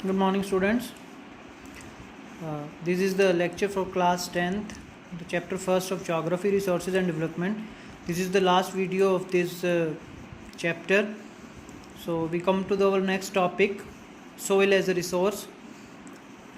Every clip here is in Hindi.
Good morning, students. This is the lecture for class 10th, the chapter 1st of Geography, Resources and Development. This is the last video of this chapter. So we come to our next topic, soil as a resource.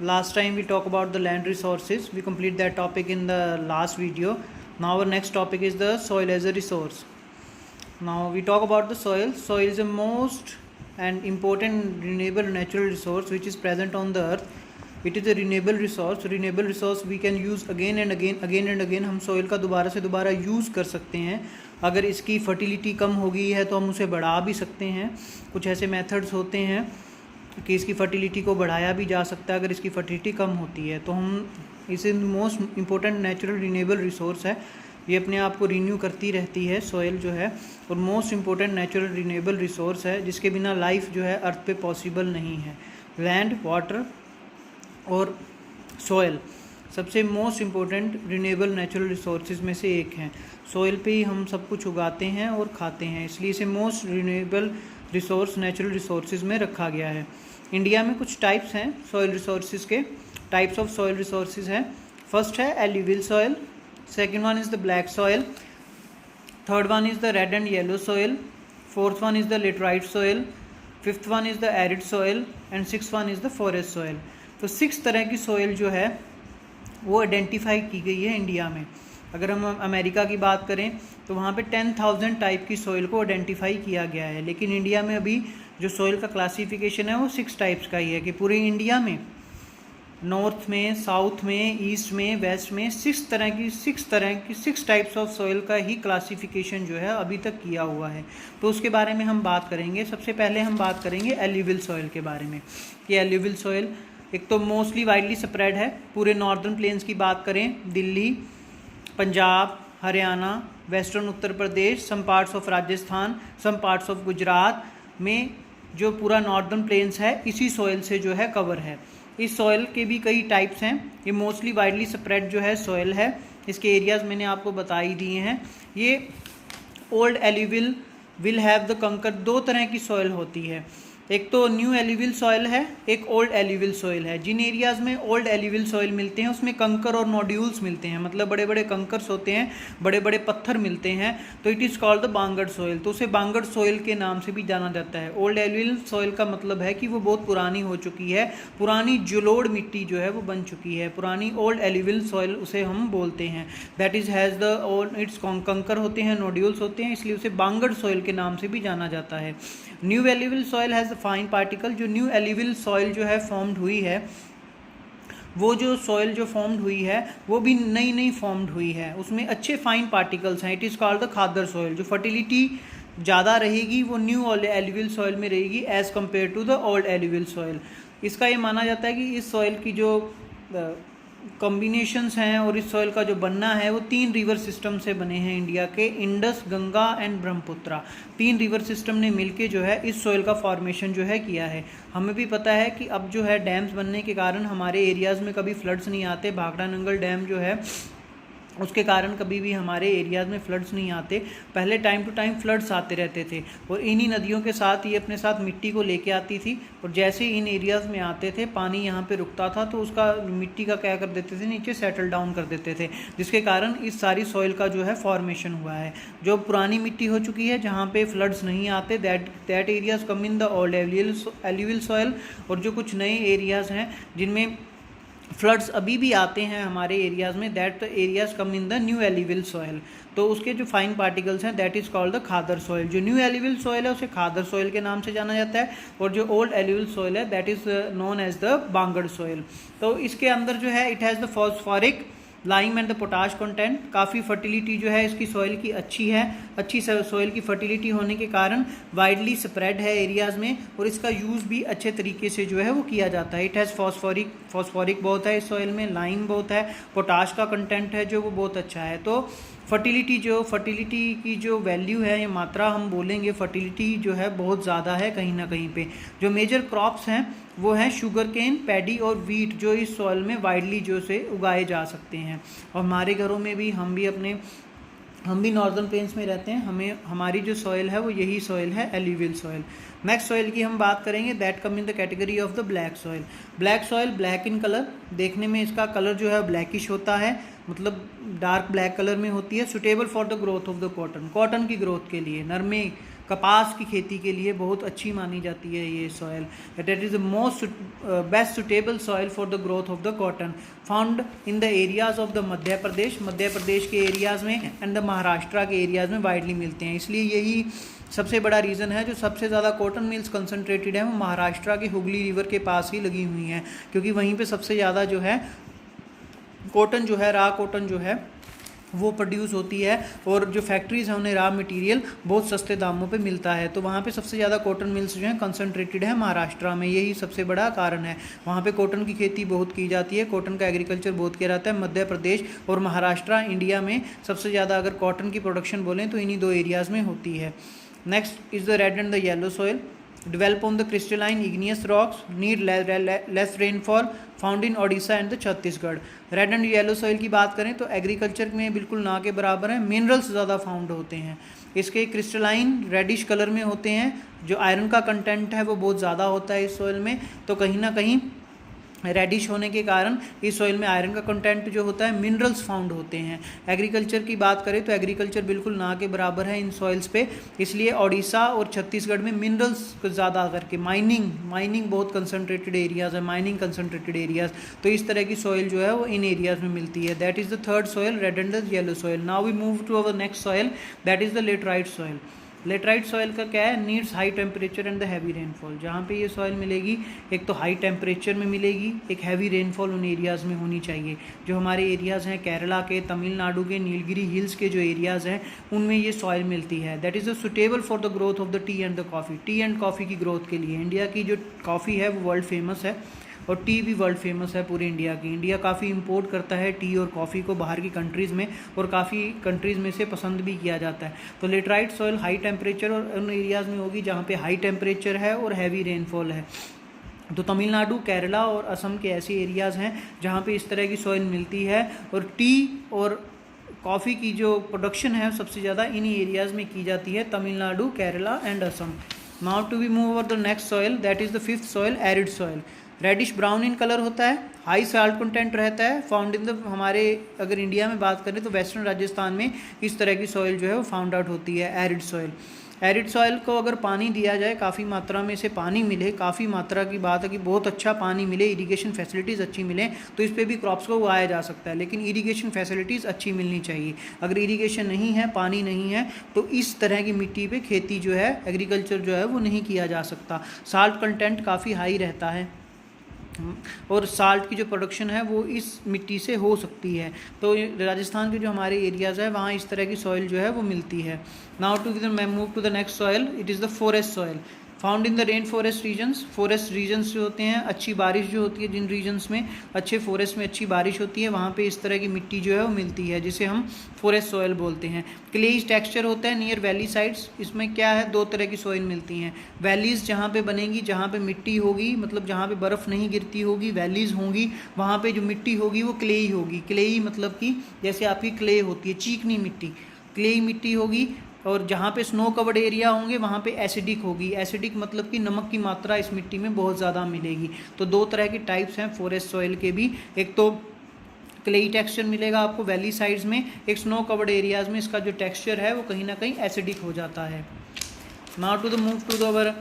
Last time we talked about the land resources. We complete that topic in the last video. Now our next topic is the soil as a resource. Now we talk about the soil. Soil is the most and important renewable natural resource which is present on the earth. It is a renewable resource. Renewable resource we can use again and again. हम soil का दोबारा से दोबारा यूज़ कर सकते हैं. अगर इसकी फर्टिलिटी कम हो गई है तो हम उसे बढ़ा भी सकते हैं. कुछ ऐसे मेथड्स होते हैं कि इसकी फर्टिलिटी को बढ़ाया भी जा सकता है. अगर इसकी फर्टिलिटी कम होती है तो हम इसे most important natural renewable resource है. ये अपने आप को रिन्यू करती रहती है सॉइल जो है, और most important natural renewable resource है जिसके बिना लाइफ जो है अर्थ पे पॉसिबल नहीं है. लैंड, वाटर और सॉइल सबसे most important renewable natural resources में से एक हैं. सॉइल पे ही हम सब कुछ उगाते हैं और खाते हैं, इसलिए इसे most renewable resource natural resources में रखा गया है. इंडिया में कुछ टाइप्स हैं सॉइल रिसोर्सेज के. टाइप्स ऑफ सॉइल रिसोर्सेज हैं. फर्स्ट है alluvial soil, second one is the black soil, third one is the red and yellow soil, fourth one is the laterite soil, fifth one is the arid soil and sixth one is the forest soil. तो 6 तरह की soil जो है वो आइडेंटिफाई की गई है इंडिया में. अगर हम अमेरिका की बात करें तो वहाँ पे 10,000 टाइप की सोइल को आइडेंटिफाई किया गया है, लेकिन इंडिया में अभी जो सोइल का क्लासिफिकेशन है वो 6 टाइप्स का ही है. कि पूरे इंडिया में नॉर्थ में, साउथ में, ईस्ट में, वेस्ट में 6 टाइप्स ऑफ सॉइल का ही क्लासिफिकेशन जो है अभी तक किया हुआ है. तो उसके बारे में हम बात करेंगे. सबसे पहले हम बात करेंगे एल्यूवियल सॉइल के बारे में. ये एल्यूवियल सॉइल एक तो मोस्टली वाइडली स्प्रेड है. पूरे नॉर्दर्न प्लेन्स की बात करें, Delhi, Punjab, Haryana, western Uttar Pradesh, some parts of Rajasthan, some parts of Gujarat में जो पूरा नॉर्दर्न प्लेन्स है इसी सॉइल से जो है कवर है. इस सॉइल के भी कई टाइप्स हैं. ये मोस्टली वाइडली स्प्रेड जो है सॉइल है. इसके एरियाज़ मैंने आपको बता ही दिए हैं. ये old alluvial will have the कंकर. 2 तरह की सॉइल होती है. एक तो न्यू एल्यूवियल सॉइल है, एक ओल्ड एल्यूवियल सॉइल है. जिन एरियाज़ में ओल्ड एल्यूवियल सॉइल मिलते हैं उसमें कंकर और नोड्यूल्स मिलते हैं, मतलब बड़े बड़े कंकर्स होते हैं, बड़े बड़े पत्थर मिलते हैं, तो it is called the bangar soil. तो उसे बांगड़ सॉइल के नाम से भी जाना जाता है. ओल्ड एल्यूवियल सॉइल का मतलब है कि वो बहुत पुरानी हो चुकी है, पुरानी जलोढ़ मिट्टी जो है वो बन चुकी है. पुरानी ओल्ड एल्यूवियल सॉइल उसे हम बोलते हैं. That is has the old it's कंकर होते हैं, नोड्यूल्स होते हैं, इसलिए उसे बांगड़ सॉइल के नाम से भी जाना जाता है. New alluvial soil has the fine particle. जो न्यू एल्यूवियल सॉइल जो है फॉर्म्ड हुई है, वो जो सॉइल जो फॉर्म्ड हुई है वो भी नई फॉर्म्ड हुई है, उसमें अच्छे फाइन पार्टिकल्स हैं. It is called the khadar soil. जो फर्टिलिटी ज़्यादा रहेगी वो न्यू एल्यूवियल सॉइल में रहेगी as compare to the old alluvial soil. इसका ये माना जाता है कि इस सॉइल की जो कॉम्बिनेशंस हैं और इस सॉइल का जो बनना है वो 3 रिवर सिस्टम से बने हैं इंडिया के. Indus, Ganga and Brahmaputra. 3 river system ने मिलके जो है इस सॉइल का फॉर्मेशन जो है किया है. हमें भी पता है कि अब जो है डैम्स बनने के कारण हमारे एरियाज़ में कभी फ्लड्स नहीं आते. भाखड़ा नंगल डैम जो है उसके कारण कभी भी हमारे एरियाज़ में फ्लड्स नहीं आते. पहले टाइम टू टाइम फ्लड्स आते रहते थे और इन्हीं नदियों के साथ ये अपने साथ मिट्टी को लेके आती थी, और जैसे इन एरियाज़ में आते थे पानी यहाँ पे रुकता था तो उसका मिट्टी का क्या कर देते थे, नीचे सेटल डाउन कर देते थे, जिसके कारण इस सारी सॉइल का जो है फॉर्मेशन हुआ है. जो पुरानी मिट्टी हो चुकी है जहाँ पे फ्लड्स नहीं आते, that areas come in the old alluvial soil. और जो कुछ नए एरियाज़ हैं जिनमें फ्लड्स अभी भी आते हैं हमारे एरियाज़ में, that areas come in the new alluvial soil. तो उसके जो फाइन पार्टिकल्स हैं that is called the khadar soil. जो न्यू एल्यूवियल सॉइल है उसे खादर सॉइल के नाम से जाना जाता है, और जो ओल्ड एल्यूवियल सॉइल है that is known as the bangar soil. तो इसके अंदर जो है it has the phosphoric, lime and the potash content. काफ़ी फर्टिलिटी जो है इसकी सॉइल की अच्छी है. अच्छी सॉइल की फर्टिलिटी होने के कारण वाइडली स्प्रेड है एरियाज़ में, और इसका यूज़ भी अच्छे तरीके से जो है वो किया जाता है. इट हैज़ फॉस्फोरिक बहुत है इस सॉइल में, लाइम बहुत है, पोटाश का कंटेंट है जो वो बहुत अच्छा है. तो फर्टिलिटी की जो वैल्यू है या मात्रा हम बोलेंगे, फर्टिलिटी जो है बहुत ज़्यादा है कहीं ना कहीं पे. जो मेजर क्रॉप्स हैं वो हैं शुगर केन, पैडी और वीट, जो इस सॉइल में वाइडली जो से उगाए जा सकते हैं. और हमारे घरों में भी हम भी अपने हम भी नॉर्दर्न प्लेन्स में रहते हैं, हमें हमारी जो सॉइल है वो यही सॉइल है, एल्यूवियल सॉइल। नेक्स्ट सॉइल की हम बात करेंगे, that come in the category of the black soil. Black soil black in colour, देखने में इसका कलर जो है ब्लैकिश होता है, मतलब डार्क ब्लैक कलर में होती है। Suitable for the growth of the cotton, cotton की ग्रोथ के लिए, नरमे कपास की खेती के लिए बहुत अच्छी मानी जाती है ये soil. That is the most best suitable soil for the growth of the cotton, found in the areas of the Madhya Pradesh के एरियाज़ में एंड द महाराष्ट्र के एरियाज़ में वाइडली मिलते हैं। इसलिए यही सबसे बड़ा रीज़न है, जो सबसे ज़्यादा कॉटन मिल्स कंसनट्रेटेड है वो महाराष्ट्र की हुगली रिवर के पास ही लगी हुई हैं, क्योंकि वहीं पे सबसे ज़्यादा जो है कॉटन जो है, रा कॉटन जो है वो प्रोड्यूस होती है, और जो फैक्ट्रीज़ हैं उन्हें रॉ मटेरियल बहुत सस्ते दामों पे मिलता है। तो वहाँ पे सबसे ज़्यादा कॉटन मिल्स जो हैं कंसंट्रेटेड है महाराष्ट्र में, यही सबसे बड़ा कारण है। वहाँ पे कॉटन की खेती बहुत की जाती है, कॉटन का एग्रीकल्चर बहुत किया जाता है। मध्य प्रदेश और महाराष्ट्र इंडिया में सबसे ज़्यादा अगर कॉटन की प्रोडक्शन बोलें तो इन्हीं दो एरियाज़ में होती है। Next is the red and the yellow soil, develop on the crystalline igneous rocks, need less rainfall, found in Odisha and the Chhattisgarh. Red and yellow soil की बात करें तो एग्रीकल्चर में बिल्कुल ना के बराबर है, मिनरल्स ज़्यादा फाउंड होते हैं इसके, क्रिस्टलाइन रेडिश कलर में होते हैं, जो आयरन का कंटेंट है वो बहुत ज़्यादा होता है इस सॉइल में। तो कहीं ना कहीं रेडिश होने के कारण इस सॉइल में आयरन का कंटेंट जो होता है, मिनरल्स फाउंड होते हैं। एग्रीकल्चर की बात करें तो एग्रीकल्चर बिल्कुल ना के बराबर है इन सॉइल्स पे, इसलिए ओडिशा और छत्तीसगढ़ में मिनरल्स ज़्यादा करके माइनिंग बहुत कंसनट्रेटेड एरियाज़ है, माइनिंग कंसनट्रेटेड एरियाज़, तो इस तरह की सॉइल जो है वो इन एरियाज़ में मिलती है। That is the third soil, red and the yellow soil. Now we move to our next soil, that is the laterite soil. Laterite soil का क्या है, needs high temperature and the heavy rainfall. जहाँ पे ये सॉइल मिलेगी, एक तो हाई टेम्परेचर में मिलेगी, एक हैवी रेनफॉल उन एरियाज़ में होनी चाहिए। जो हमारे एरियाज़ हैं केरला के, तमिलनाडु के, नीलगिरी हिल्स के जो एरियाज़ हैं उनमें ये सॉइल मिलती है। That is suitable for the growth of the T and the coffee. T and coffee की ग्रोथ के लिए, इंडिया की जो कॉफ़ी है वो वर्ल्ड फेमस है और टी भी वर्ल्ड फेमस है पूरी इंडिया की। इंडिया काफ़ी इंपोर्ट करता है टी और कॉफ़ी को बाहर की कंट्रीज़ में, और काफ़ी कंट्रीज़ में से पसंद भी किया जाता है। तो लेटराइट सॉइल हाई टेम्परेचर और उन एरियाज़ में होगी जहाँ पे हाई टेम्परेचर है और हैवी रेनफॉल है। तो तमिलनाडु, केरला और असम के ऐसे एरियाज़ हैं जहाँ पे इस तरह की सॉइल मिलती है, और टी और कॉफ़ी की जो प्रोडक्शन है सबसे ज़्यादा इन एरियाज़ में की जाती है, Tamil Nadu, Kerala and Assam. Now to be move over the next soil, that is the fifth soil, arid soil. Reddish brown in colour होता है, हाई साल्ट कंटेंट रहता है, फाउंड इन द, हमारे अगर इंडिया में बात करें तो वेस्टर्न राजस्थान में इस तरह की सॉइल जो है वो फाउंड आउट होती है, एरिड सॉइल। एरिड सॉइल को अगर पानी दिया जाए, काफ़ी मात्रा में से पानी मिले, काफ़ी मात्रा की बात है कि बहुत अच्छा पानी मिले, इरिगेशन फैसिलिटीज़ अच्छी मिले, तो इस पर भी क्रॉप्स को उगाया जा सकता है। लेकिन इरिगेशन फैसिलिटीज़ अच्छी मिलनी चाहिए। अगर इरिगेशन नहीं है, पानी नहीं है, तो इस तरह की मिट्टी पे खेती जो है, एग्रीकल्चर जो है वो नहीं किया जा सकता। साल्ट कंटेंट काफ़ी हाई रहता है और साल्ट की जो प्रोडक्शन है वो इस मिट्टी से हो सकती है। तो राजस्थान के जो हमारे एरियाज़ है वहाँ इस तरह की सॉइल जो है वो मिलती है। नाउ टू मैं move to the next soil, it is the forest soil, found in the rainforest regions. Forest regions जो होते हैं, अच्छी बारिश जो होती है, जिन रीजन्स में अच्छे फॉरेस्ट में अच्छी बारिश होती है वहाँ पे इस तरह की मिट्टी जो है वो मिलती है, जिसे हम फॉरेस्ट सॉइल बोलते हैं। क्लेइज टेक्सचर होता है नियर वैली साइड्स। इसमें क्या है, दो तरह की सॉइल मिलती हैं। वैलीज़ जहाँ पे बनेंगी, जहाँ पे मिट्टी होगी, मतलब जहाँ पे बर्फ़ नहीं गिरती होगी, वैलीज़ होंगी, वहाँ पे जो मिट्टी होगी वो क्लेई होगी। क्लेई मतलब कि जैसे आपकी क्ले होती है, चीकनी मिट्टी, क्लेई मिट्टी होगी। और जहाँ पे स्नो कवर्ड एरिया होंगे वहाँ पे एसिडिक होगी। एसिडिक मतलब कि नमक की मात्रा इस मिट्टी में बहुत ज़्यादा मिलेगी। तो दो तरह की टाइप्स हैं फॉरेस्ट सॉइल के भी, एक तो क्लेई टेक्सचर मिलेगा आपको वैली साइड्स में, एक स्नो कवर्ड एरियाज़ में इसका जो टेक्सचर है वो कहीं ना कहीं एसिडिक हो जाता है। Now to the move to the our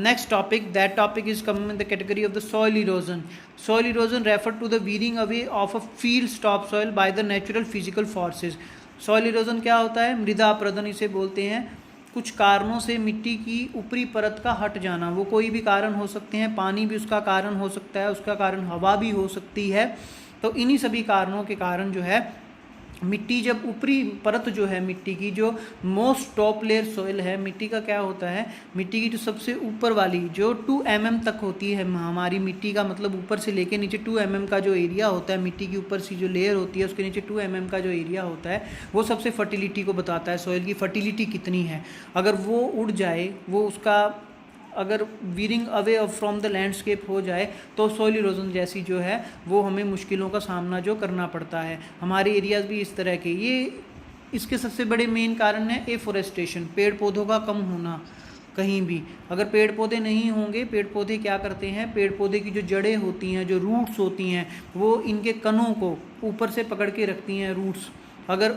next topic, that topic is coming in the category of the soil erosion. Soil erosion refer to the wearing away of a field topsoil by the natural physical forces. Soil erosion क्या होता है, मृदा अपरदन इसे बोलते हैं। कुछ कारणों से मिट्टी की ऊपरी परत का हट जाना, वो कोई भी कारण हो सकते हैं, पानी भी उसका कारण हो सकता है, उसका कारण हवा भी हो सकती है। तो इन्हीं सभी कारणों के कारण जो है मिट्टी, जब ऊपरी परत जो है मिट्टी की, जो मोस्ट टॉप लेयर सॉइल है मिट्टी का, क्या होता है, मिट्टी की जो सबसे ऊपर वाली जो 2 mm तक होती है हमारी मिट्टी का, मतलब ऊपर से लेके नीचे 2 mm का जो एरिया होता है, मिट्टी की ऊपर सी जो लेयर होती है उसके नीचे 2 mm का जो एरिया होता है, वो सबसे फर्टिलिटी को बताता है, सॉइल की फर्टिलिटी कितनी है। अगर वो उड़ जाए, वो उसका अगर veering away from the landscape हो जाए तो सॉइल इरोजन जैसी जो है वो हमें मुश्किलों का सामना जो करना पड़ता है। हमारे एरियाज़ भी इस तरह के, ये इसके सबसे बड़े मेन कारण है एफोरेस्टेशन, पेड़ पौधों का कम होना। कहीं भी अगर पेड़ पौधे नहीं होंगे, पेड़ पौधे क्या करते हैं, पेड़ पौधे की जो जड़ें होती हैं, जो रूट्स होती हैं, वो इनके कणों को ऊपर से पकड़ के रखती हैं, रूट्स। अगर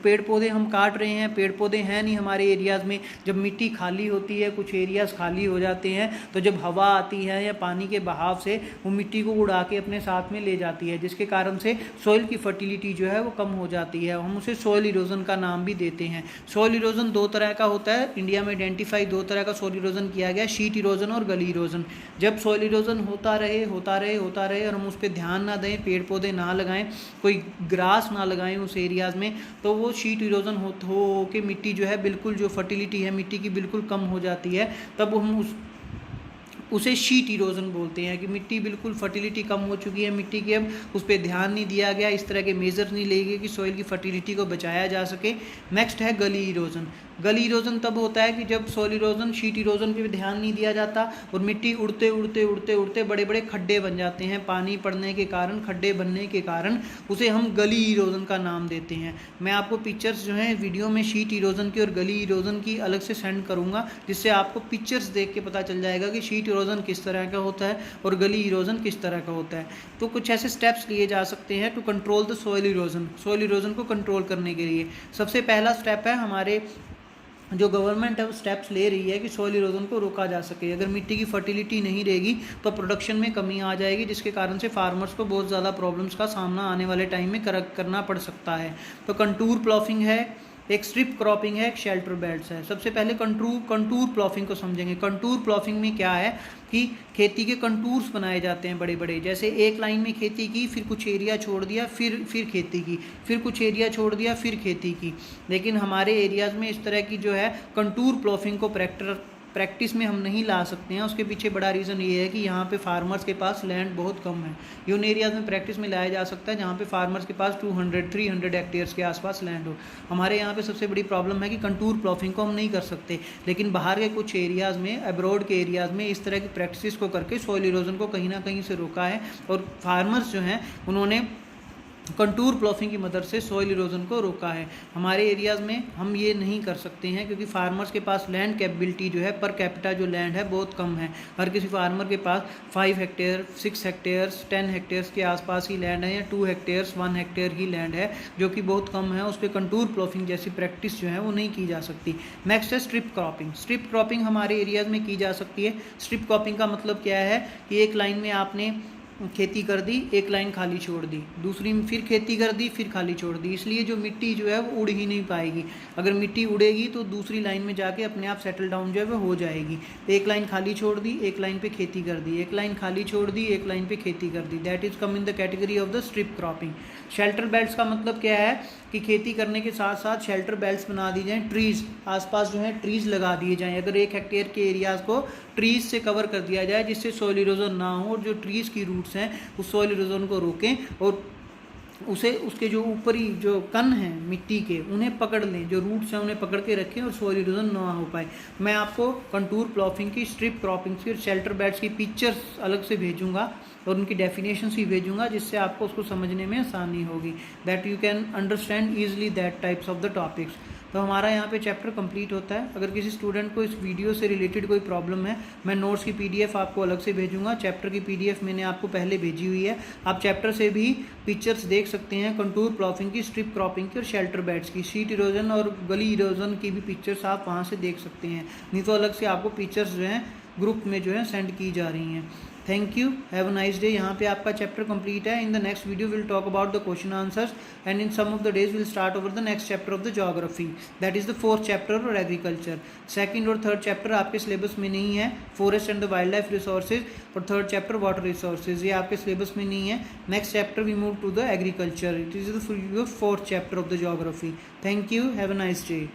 पेड़ पौधे हम काट रहे हैं, पेड़ पौधे हैं नहीं हमारे एरियाज़ में, जब मिट्टी खाली होती है, कुछ एरियाज़ खाली हो जाते हैं, तो जब हवा आती है या पानी के बहाव से वो मिट्टी को उड़ा के अपने साथ में ले जाती है, जिसके कारण से सॉइल की फर्टिलिटी जो है वो कम हो जाती है। हम उसे सॉइल इरोजन का नाम भी देते हैं। सॉइल इरोजन दो तरह का होता है, इंडिया में आइडेंटिफाई दो तरह का सॉइल इरोजन किया गया, शीट इरोजन और गली इरोजन। जब सॉइल इरोजन होता रहे और हम उस पर ध्यान ना दें, पेड़ पौधे ना लगाएं, कोई ग्रास ना लगाएं उस एरियाज़ में, तो वो शीट इरोजन हो के मिट्टी जो है बिल्कुल, जो फर्टिलिटी है मिट्टी की बिल्कुल कम हो जाती है। तब हम उसे शीट इरोजन बोलते हैं कि मिट्टी बिल्कुल फर्टिलिटी कम हो चुकी है मिट्टी की, अब उस पर ध्यान नहीं दिया गया, इस तरह के मेजर नहीं लिए गए कि सॉइल की फर्टिलिटी को बचाया जा सके। नेक्स्ट है गली इरोजन। गली इरोजन तब होता है कि जब सॉइल इरोजन, शीट इरोजन पे ध्यान नहीं दिया जाता और मिट्टी उड़ते बड़े बड़े खड्डे बन जाते हैं, पानी पड़ने के कारण, खड्डे बनने के कारण उसे हम गली इरोजन का नाम देते हैं। मैं आपको पिक्चर्स जो हैं वीडियो में शीट इरोजन की और गली इरोजन की अलग से सेंड करूँगा, जिससे आपको पिक्चर्स देख के पता चल जाएगा कि शीट इरोजन किस तरह का होता है और गली इरोजन किस तरह का होता है। तो कुछ ऐसे स्टेप्स लिए जा सकते हैं to control the soil erosion. Soil erosion को कंट्रोल करने के लिए सबसे पहला स्टेप है, हमारे जो गवर्नमेंट है वो स्टेप्स ले रही है कि सॉइल इरोजन को रोका जा सके। अगर मिट्टी की फर्टिलिटी नहीं रहेगी तो प्रोडक्शन में कमी आ जाएगी, जिसके कारण से फार्मर्स को बहुत ज़्यादा प्रॉब्लम्स का सामना आने वाले टाइम में करना पड़ सकता है। तो कंटूर प्लॉफिंग है, एक स्ट्रिप क्रॉपिंग है, एक शेल्टर बेल्ट्स है। सबसे पहले कंटूर प्लॉफिंग को समझेंगे। कंटूर प्लॉफिंग में क्या है कि खेती के कंटूर्स बनाए जाते हैं बड़े बड़े, जैसे एक लाइन में खेती की, फिर कुछ एरिया छोड़ दिया, फिर खेती की, फिर कुछ एरिया छोड़ दिया, फिर खेती की। लेकिन हमारे एरियाज़ में इस तरह की जो है कंटूर प्लॉफिंग को प्रैक्टिस में हम नहीं ला सकते हैं। उसके पीछे बड़ा रीज़न ये है कि यहाँ पे फार्मर्स के पास लैंड बहुत कम है। ये उन एरियाज़ में प्रैक्टिस में लाया जा सकता है जहाँ पे फार्मर्स के पास 200-300 हेक्टेयर्स के आसपास लैंड हो। हमारे यहाँ पे सबसे बड़ी प्रॉब्लम है कि कंटूर प्लॉफिंग को हम नहीं कर सकते, लेकिन बाहर के कुछ एरियाज़ में, अब्रॉड के एरियाज़ में इस तरह की प्रैक्टिस को करके सॉइल इरोजन को कहीं ना कहीं से रोका है। और फार्मर्स जो हैं उन्होंने कंटूर प्लॉफिंग की मदद से सॉइल इरोजन को रोका है। हमारे एरियाज़ में हम ये नहीं कर सकते हैं क्योंकि फार्मर्स के पास लैंड कैपेबिलिटी जो है, पर कैपिटा जो लैंड है बहुत कम है। हर किसी फार्मर के पास 5 हेक्टेयर, 6 हेक्टेयर्स, 10 हेक्टेयर्स के आसपास ही लैंड है, या 2 हेक्टेयर्स, 1 हेक्टेयर ही लैंड है, जो कि बहुत कम है। उस पर कंटूर प्लॉफिंग जैसी प्रैक्टिस जो है वो नहीं की जा सकती। नेक्स्ट है स्ट्रिप क्रॉपिंग। स्ट्रिप क्रॉपिंग हमारे एरियाज़ में की जा सकती है। स्ट्रिप क्रॉपिंग का मतलब क्या है कि एक लाइन में आपने खेती कर दी, एक लाइन खाली छोड़ दी, दूसरी में फिर खेती कर दी, फिर खाली छोड़ दी, इसलिए जो मिट्टी जो है वो उड़ ही नहीं पाएगी। अगर मिट्टी उड़ेगी तो दूसरी लाइन में जाके अपने आप सेटल डाउन जो है वो हो जाएगी। एक लाइन खाली छोड़ दी, एक लाइन पे खेती कर दी, एक लाइन खाली छोड़ दी, एक लाइन पे खेती कर दी, that is come in the category of the strip cropping. Shelter belts का मतलब क्या है कि खेती करने के साथ साथ शेल्टर बेल्ट्स बना दी जाएँ, ट्रीज़ आसपास जो है ट्रीज़ लगा दिए जाएँ। अगर 1 हेक्टेयर के एरियाज़ को ट्रीज़ से कवर कर दिया जाए जिससे सॉइल इरोजन ना हो, और जो ट्रीज़ की रूट्स हैं उस सॉइल इरोजन को रोकें और उसे, उसके जो ऊपरी जो कण हैं मिट्टी के, उन्हें पकड़ लें, जो रूट्स हैं उन्हें पकड़ के रखें और सॉइल इरोजन ना हो पाए। मैं आपको कंटूर प्लॉफिंग की, स्ट्रिप क्रॉपिंग की और शेल्टर बेड्स की पिक्चर्स अलग से भेजूंगा और उनकी डेफिनेशन भी भेजूंगा, जिससे आपको उसको समझने में आसानी होगी, that you can understand easily that types of the topics. तो हमारा यहाँ पे चैप्टर कंप्लीट होता है। अगर किसी स्टूडेंट को इस वीडियो से रिलेटेड कोई प्रॉब्लम है, मैं नोट्स की पीडीएफ आपको अलग से भेजूंगा। चैप्टर की पीडीएफ मैंने आपको पहले भेजी हुई है, आप चैप्टर से भी पिक्चर्स देख सकते हैं, कंटूर प्लॉफिंग की, स्ट्रिप क्रॉपिंग की और शेल्टर बेड्स की। शीट इरोजन और गली इरोजन की भी पिक्चर्स आप वहाँ से देख सकते हैं, नहीं तो अलग से आपको पिक्चर्स जो हैं ग्रुप में जो है सेंड की जा रही हैं। Thank you, have a nice day. यहाँ पे आपका चैप्टर कंप्लीट है। In the next video will talk about the question answers and in some of the days will start over the next chapter of the geography, that is the 4th chapter और एग्रीकल्चर। 2nd और 3rd चैप्टर आपके सिलेबस में नहीं है, forest and the wildlife resources, और 3rd चैप्टर वाटर रिसोर्सेज, ये आपके सिलेबस में नहीं है। Next chapter we move to the agriculture, it is the 4th chapter of the geography. Thank you, have a nice day.